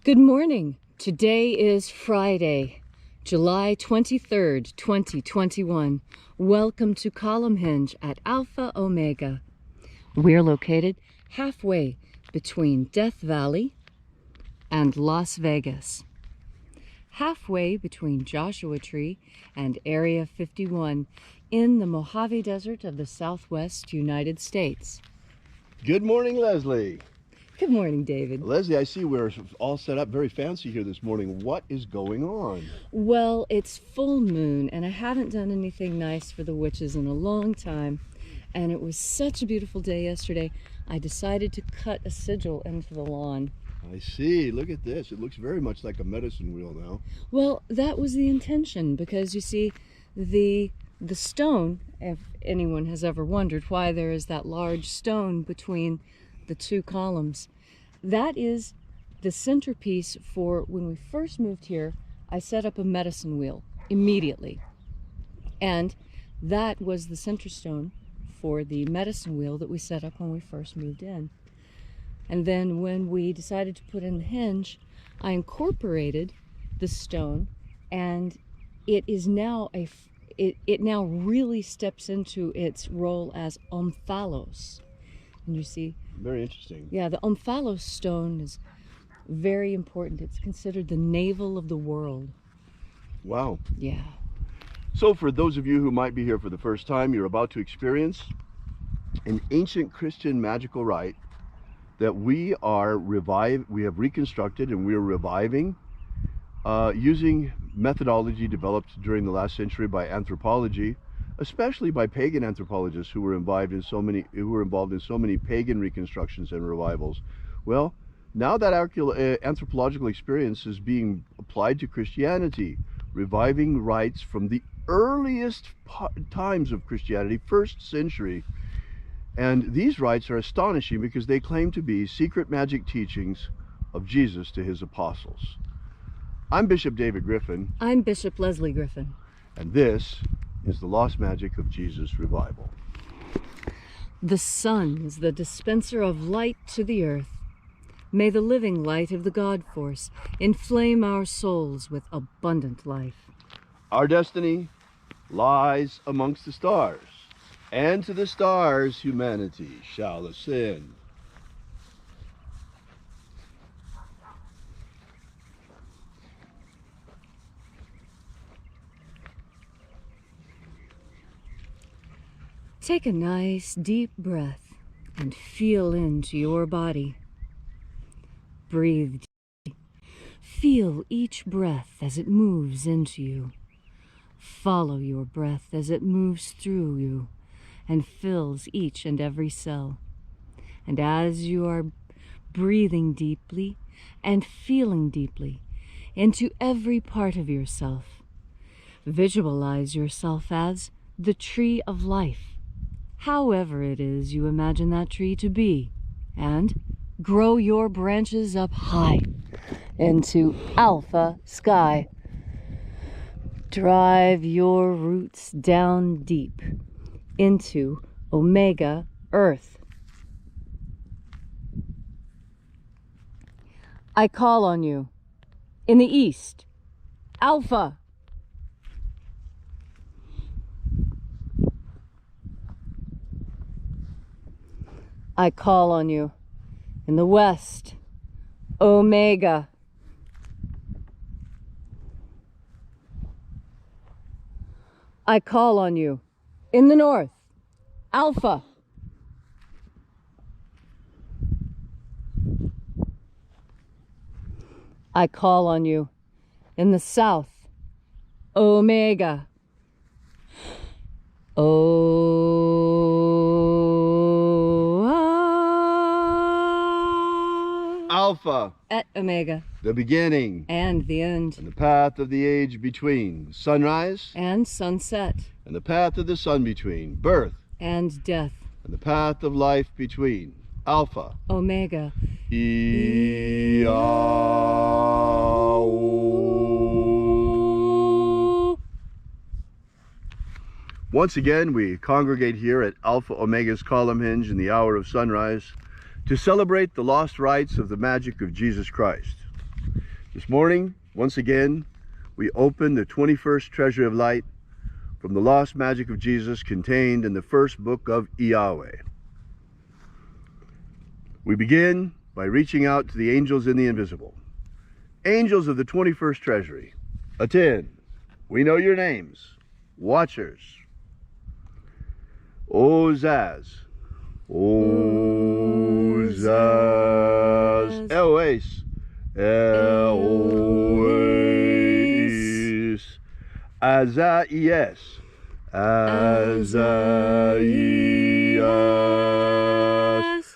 Good morning. Today is Friday, July 23rd, 2021. Welcome to Column Hinge at Alpha Omega. We're located halfway between Death Valley and Las Vegas. Halfway between Joshua Tree and Area 51 in the Mojave Desert of the Southwest United States. Good morning, Leslie. Good morning, David. Leslie, I see we're all set up very fancy here this morning. What is going on? Well, it's full moon, and I haven't done anything nice for the witches in a long time. And it was such a beautiful day yesterday, I decided to cut a sigil into the lawn. I see. Look at this. It looks very much like a medicine wheel now. Well, that was the intention, because you see, the stone, if anyone has ever wondered why there is that large stone between the two columns, that is the centerpiece for when we first moved here. I set up a medicine wheel immediately, and that was the center stone for the medicine wheel that we set up when we first moved in. And then when we decided to put in the hinge, I incorporated the stone, and it is now it now really steps into its role as omphalos. And you see, very interesting. Yeah, the omphalos stone is very important. It's considered the navel of the world. Wow. Yeah. So for those of you who might be here for the first time, you're about to experience an ancient Christian magical rite that we have reconstructed, and we are reviving using methodology developed during the last century by anthropology, especially by pagan anthropologists who were involved in so many pagan reconstructions and revivals. Well, now that anthropological experience is being applied to Christianity, reviving rites from the earliest times of Christianity, 1st century. And these rites are astonishing because they claim to be secret magic teachings of Jesus to his apostles. I'm Bishop David Griffin. I'm Bishop Leslie Griffin. And this is the Lost Magic of Jesus Revival. The sun is the dispenser of light to the earth. May the living light of the God Force inflame our souls with abundant life. Our destiny lies amongst the stars, and to the stars humanity shall ascend. Take a nice deep breath and feel into your body. Breathe deeply. Feel each breath as it moves into you. Follow your breath as it moves through you and fills each and every cell. And as you are breathing deeply and feeling deeply into every part of yourself, visualize yourself as the tree of life, however it is you imagine that tree to be, and grow your branches up high into alpha sky. Drive your roots down deep into omega earth. I call on you in the east, alpha. I call on you in the west, omega. I call on you in the north, alpha. I call on you in the south, omega. Alpha, et omega, the beginning and the end, and the path of the age between, sunrise and sunset, and the path of the sun between, birth and death, and the path of life between, alpha, omega. Once again, we congregate here at Alpha Omega's column hinge in the hour of sunrise to celebrate the lost rites of the magic of Jesus Christ. This morning, once again, we open the 21st treasure of light from the lost magic of Jesus contained in the first book of Yahweh. We begin by reaching out to the angels in the invisible. Angels of the 21st treasury, attend. We know your names. Watchers. Ozaz. Ozaz. Eloes. Eloes. Azaias. Azaias.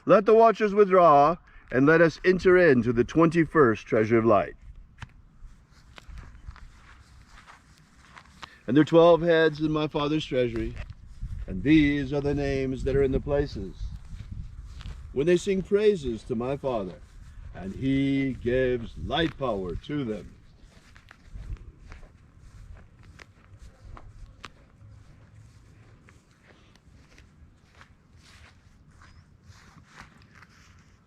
Let the watchers withdraw, and let us enter into the 21st treasure of light. And there are 12 heads in my Father's treasury, and these are the names that are in the places when they sing praises to my Father, and he gives light power to them.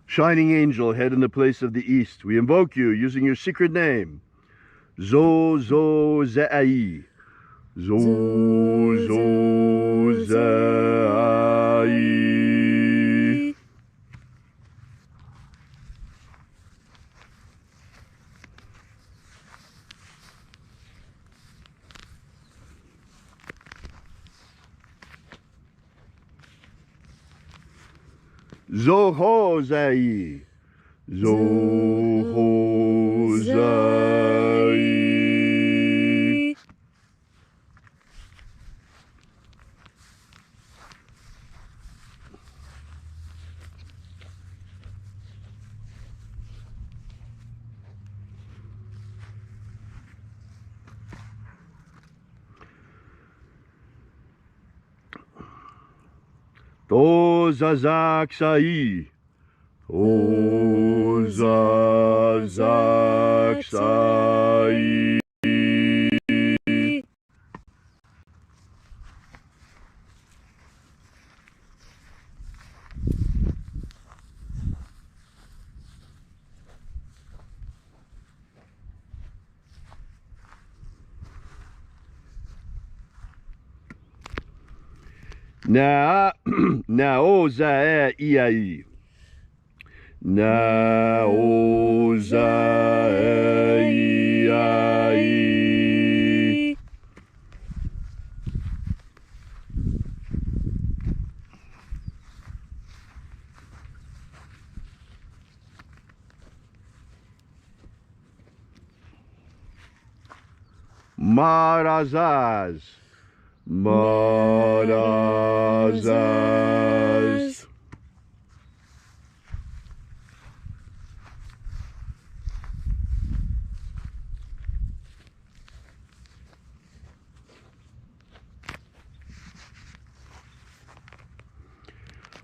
Shining angel, head in the place of the east, we invoke you using your secret name, Zo-Zo-Zai. Zo-Zo-Zai. Zo-Ho-Zai. Zo-Ho-Zai. To-Zazak-Sai. To-Zazak-Sai. Na-o-za-e-i-ai. Na-o-za-e-i-ai. Marazaz. Marazaz.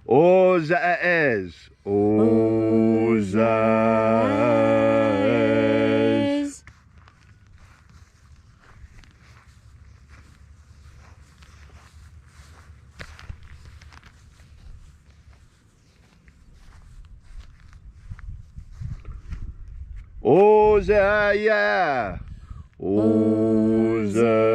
Ozaez. Ozaez. Ozaya. Ozaya.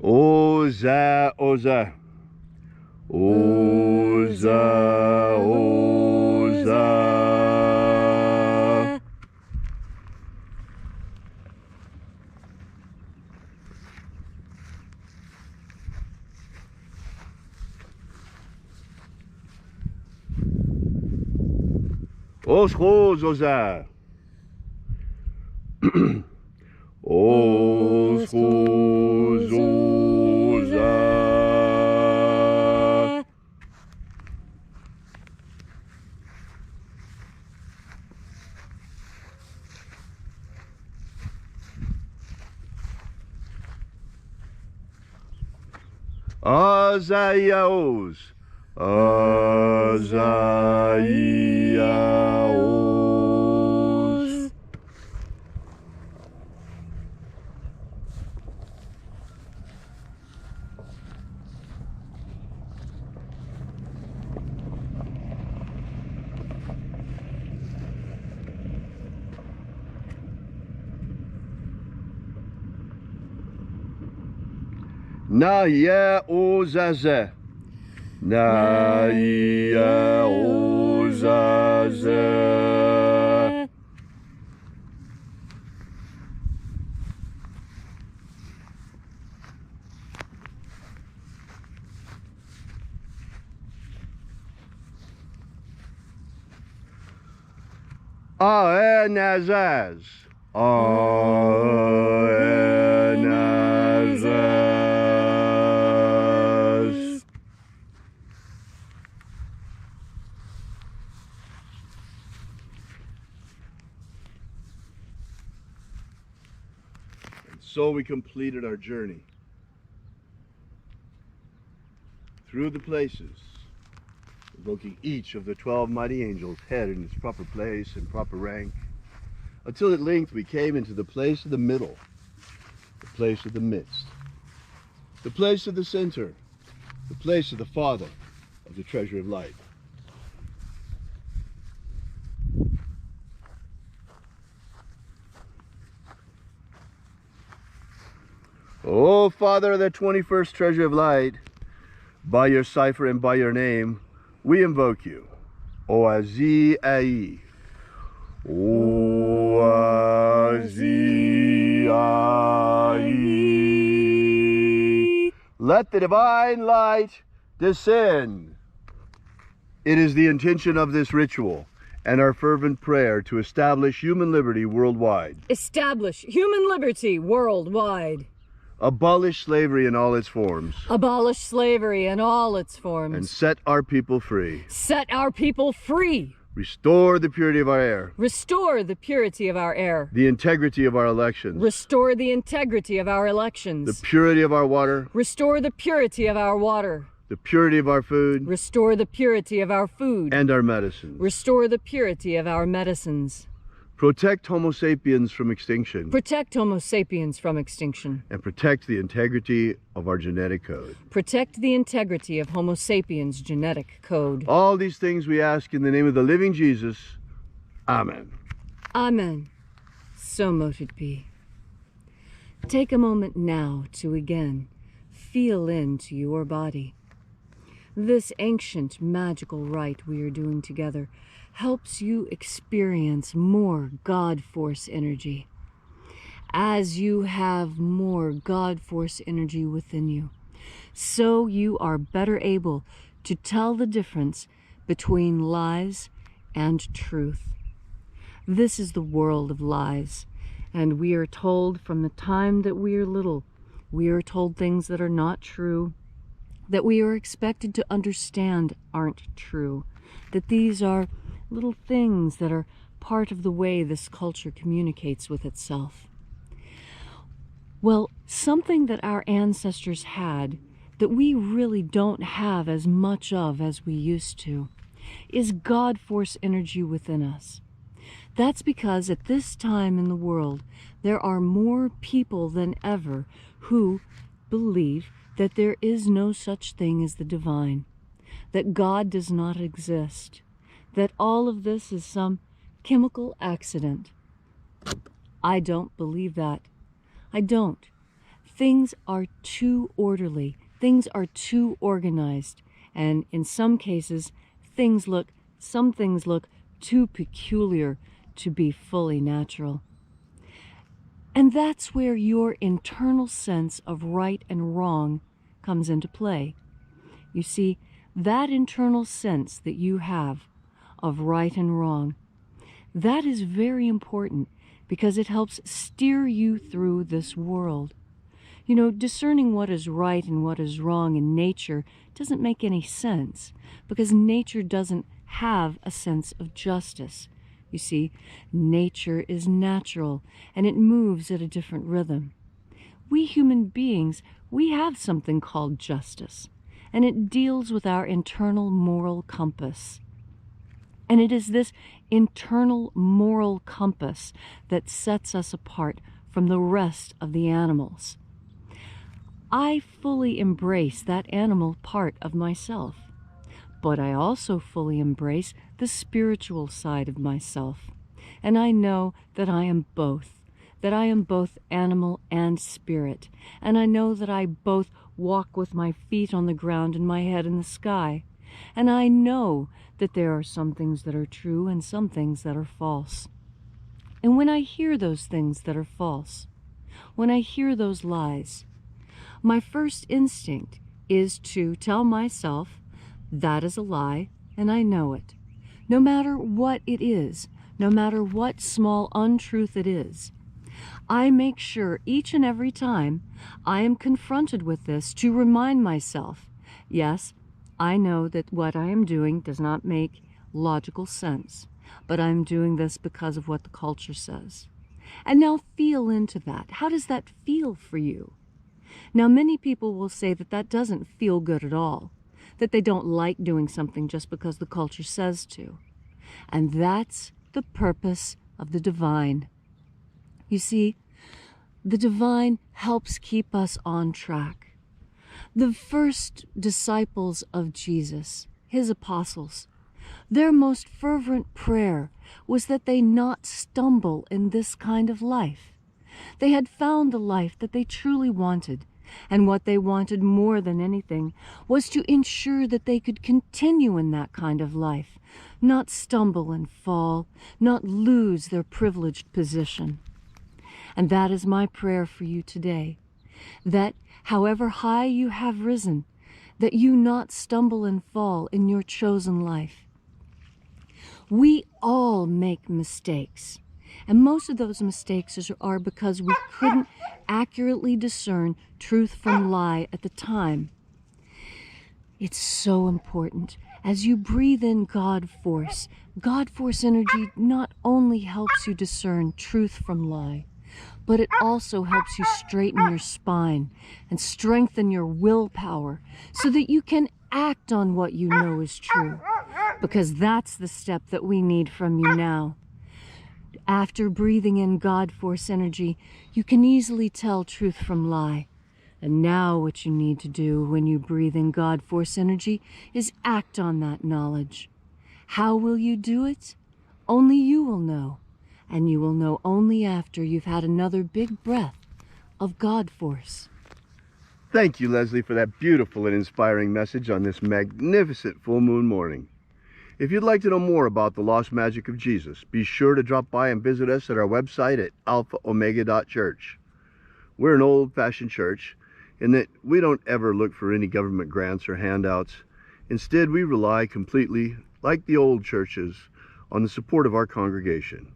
Oza, Oza. Oza, Oza. Oshos, Oza. Oshos, Oza. Azayaos, Azaiaos. Na ye ozaze. Na ye ozaze. Aenazaz. Aenazaz. And so we completed our journey through the places, evoking each of the 12 mighty angels' head in its proper place and proper rank, until at length we came into the place of the middle, the place of the midst, the place of the center, the place of the Father of the treasure of light. O Father of the 21st treasure of light, by your cipher and by your name, we invoke you. Oazi-ai. Oazi-ai. Let the divine light descend. It is the intention of this ritual and our fervent prayer to establish human liberty worldwide. Establish human liberty worldwide. Abolish slavery in all its forms. Abolish slavery in all its forms. And set our people free. Set our people free. Restore the purity of our air. Restore the purity of our air. The integrity of our elections. Restore the integrity of our elections. The purity of our water. Restore the purity of our water. The purity of our food. Restore the purity of our food. And our medicines. Restore the purity of our medicines. Protect Homo sapiens from extinction. Protect Homo sapiens from extinction. And protect the integrity of our genetic code. Protect the integrity of Homo sapiens' genetic code. All these things we ask in the name of the living Jesus. Amen. Amen. So mote it be. Take a moment now to again feel into your body. This ancient magical rite we are doing together helps you experience more God Force energy. As you have more God Force energy within you, so you are better able to tell the difference between lies and truth. This is the world of lies, and we are told from the time that we are little, we are told things that are not true, that we are expected to understand aren't true, that these are little things that are part of the way this culture communicates with itself. Well, something that our ancestors had that we really don't have as much of as we used to is God Force energy within us. That's because at this time in the world, there are more people than ever who believe that there is no such thing as the divine, that God does not exist, that all of this is some chemical accident. I don't believe that. I don't. Things are too orderly. Things are too organized. And in some cases, some things look too peculiar to be fully natural. And that's where your internal sense of right and wrong comes into play. You see, that internal sense that you have of right and wrong, that is very important because it helps steer you through this world. You know, discerning what is right and what is wrong in nature doesn't make any sense because nature doesn't have a sense of justice. You see, nature is natural and it moves at a different rhythm. We human beings, we have something called justice. and it deals with our internal moral compass. And it is this internal moral compass that sets us apart from the rest of the animals. I fully embrace that animal part of myself, but I also fully embrace the spiritual side of myself. And I know that I am both, animal and spirit. And I know that I both walk with my feet on the ground and my head in the sky. And I know that there are some things that are true and some things that are false. And when I hear those things that are false, when I hear those lies, my first instinct is to tell myself that is a lie and I know it. No matter what it is, no matter what small untruth it is, I make sure each and every time I am confronted with this to remind myself, yes, I know that what I am doing does not make logical sense, but I'm doing this because of what the culture says. And now feel into that. How does that feel for you? Now, many people will say that that doesn't feel good at all, that they don't like doing something just because the culture says to. And that's the purpose of the divine. You see, the divine helps keep us on track. The first disciples of Jesus, his apostles, their most fervent prayer was that they not stumble in this kind of life. They had found the life that they truly wanted, and what they wanted more than anything was to ensure that they could continue in that kind of life, not stumble and fall, not lose their privileged position. And that is my prayer for you today, that however high you have risen, that you not stumble and fall in your chosen life. We all make mistakes, and most of those mistakes are because we couldn't accurately discern truth from lie at the time. It's so important. As you breathe in God force energy not only helps you discern truth from lie, but it also helps you straighten your spine and strengthen your willpower so that you can act on what you know is true, because that's the step that we need from you now. After breathing in God force energy, you can easily tell truth from lie. And now what you need to do when you breathe in God force energy is act on that knowledge. How will you do it? Only you will know. And you will know only after you've had another big breath of God force. Thank you, Leslie, for that beautiful and inspiring message on this magnificent full moon morning. If you'd like to know more about the lost magic of Jesus, be sure to drop by and visit us at our website at alphaomega.church. We're an old-fashioned church in that we don't ever look for any government grants or handouts. Instead, we rely completely, like the old churches, on the support of our congregation.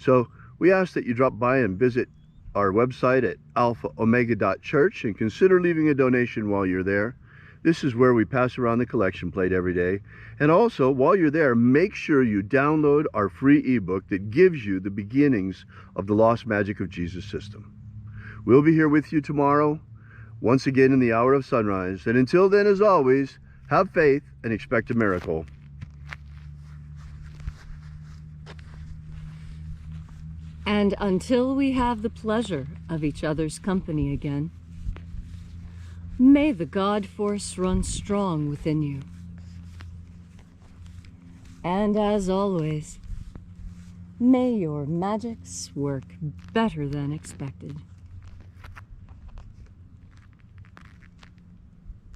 So we ask that you drop by and visit our website at alphaomega.church and consider leaving a donation while you're there. This is where we pass around the collection plate every day. And also, while you're there, make sure you download our free ebook that gives you the beginnings of the Lost Magic of Jesus system. We'll be here with you tomorrow, once again in the hour of sunrise. And until then, as always, have faith and expect a miracle. And until we have the pleasure of each other's company again, may the God force run strong within you. And as always, may your magics work better than expected.